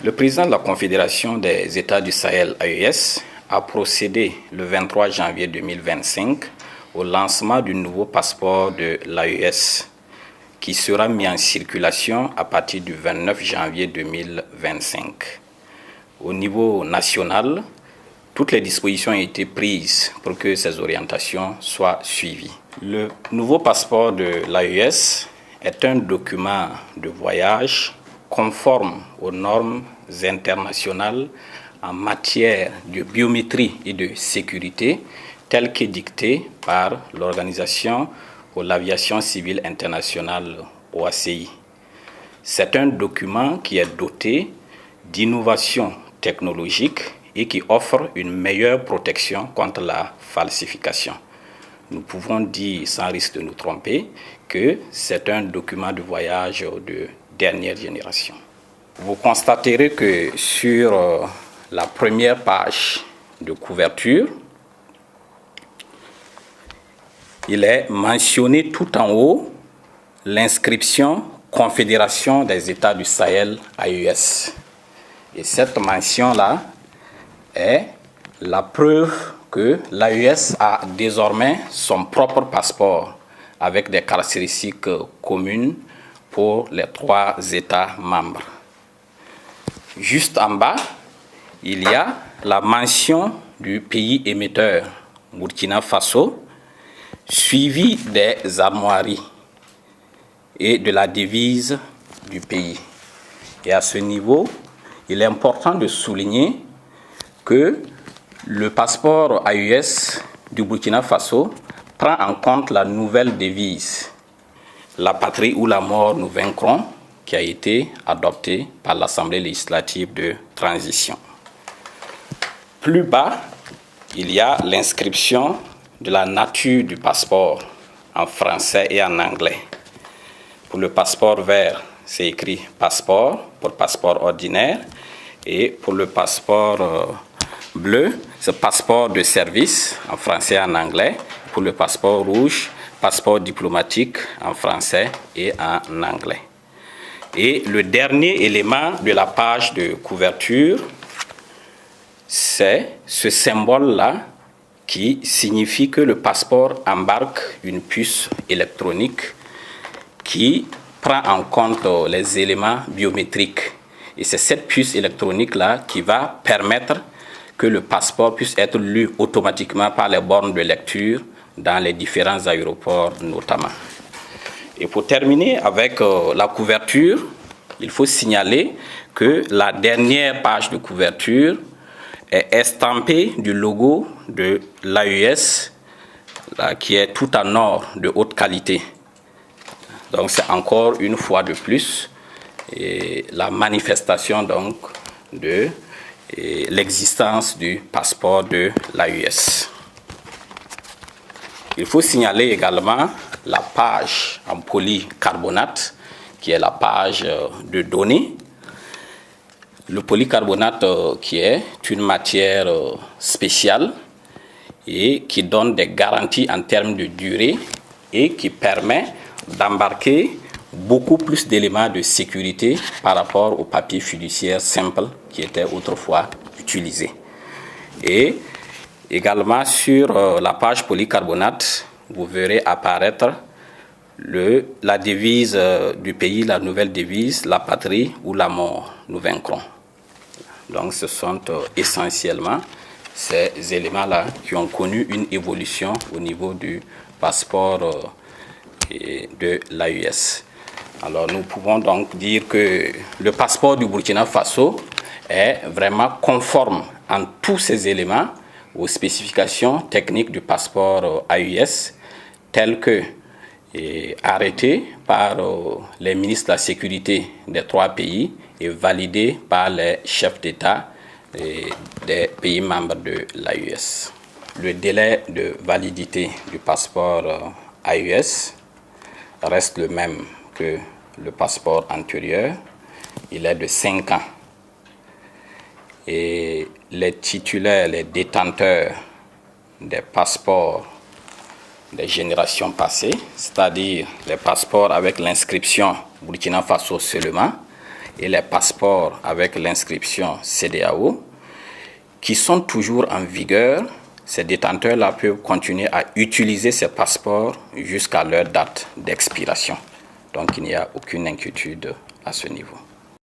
Le président de la Confédération des États du Sahel, AES, a procédé le 23 janvier 2025 au lancement du nouveau passeport de l'AES qui sera mis en circulation à partir du 29 janvier 2025. Au niveau national, toutes les dispositions ont été prises pour que ces orientations soient suivies. Le nouveau passeport de l'AES est un document de voyage conforme aux normes internationales en matière de biométrie et de sécurité telles qu'édictées par l'Organisation pour l'aviation civile internationale OACI. C'est un document qui est doté d'innovations technologiques et qui offre une meilleure protection contre la falsification. Nous pouvons dire, sans risque de nous tromper, que c'est un document de voyage de dernière génération. Vous constaterez que sur la première page de couverture, il est mentionné tout en haut l'inscription Confédération des États du Sahel AES. Et cette mention-là est la preuve que l'AES a désormais son propre passeport avec des caractéristiques communes pour les 3 États membres. Juste en bas, il y a la mention du pays émetteur, Burkina Faso, suivi des armoiries et de la devise du pays. Et à ce niveau, il est important de souligner que le passeport AES du Burkina Faso prend en compte la nouvelle devise « La patrie ou la mort, nous vaincrons » qui a été adoptée par l'Assemblée législative de transition. Plus bas, il y a l'inscription de la nature du passeport en français et en anglais. Pour le passeport vert, c'est écrit « passeport » pour passeport ordinaire et pour le passeport bleu, c'est passeport de service en français et en anglais. Pour le passeport rouge, passeport diplomatique en français et en anglais. Et le dernier élément de la page de couverture, c'est ce symbole-là qui signifie que le passeport embarque une puce électronique qui prend en compte les éléments biométriques. Et c'est cette puce électronique-là qui va permettre que le passeport puisse être lu automatiquement par les bornes de lecture dans les différents aéroports notamment. Et pour terminer avec la couverture, il faut signaler que la dernière page de couverture est estampée du logo de l'AES qui est tout en or de haute qualité. Donc c'est encore une fois de plus la manifestation donc de l'existence du passeport de l'AES. Il faut signaler également la page en polycarbonate, qui est la page de données. Le polycarbonate qui est une matière spéciale et qui donne des garanties en termes de durée et qui permet d'embarquer beaucoup plus d'éléments de sécurité par rapport au papier fiduciaire simple qui était autrefois utilisé. Et également sur la page polycarbonate, vous verrez apparaître la devise du pays, la nouvelle devise, la patrie ou la mort, nous vaincrons. Donc ce sont essentiellement ces éléments-là qui ont connu une évolution au niveau du passeport de l'AES. Alors nous pouvons donc dire que le passeport du Burkina Faso est vraiment conforme en tous ces éléments aux spécifications techniques du passeport AES telles que arrêtées par les ministres de la sécurité des 3 pays et validées par les chefs d'État des pays membres de l'AES. Le délai de validité du passeport AES reste le même que le passeport antérieur. Il est de 5 ans. Et les titulaires, les détenteurs des passeports des générations passées, c'est-à-dire les passeports avec l'inscription Burkina Faso seulement, et les passeports avec l'inscription CEDEAO, qui sont toujours en vigueur, ces détenteurs-là peuvent continuer à utiliser ces passeports jusqu'à leur date d'expiration. Donc il n'y a aucune inquiétude à ce niveau.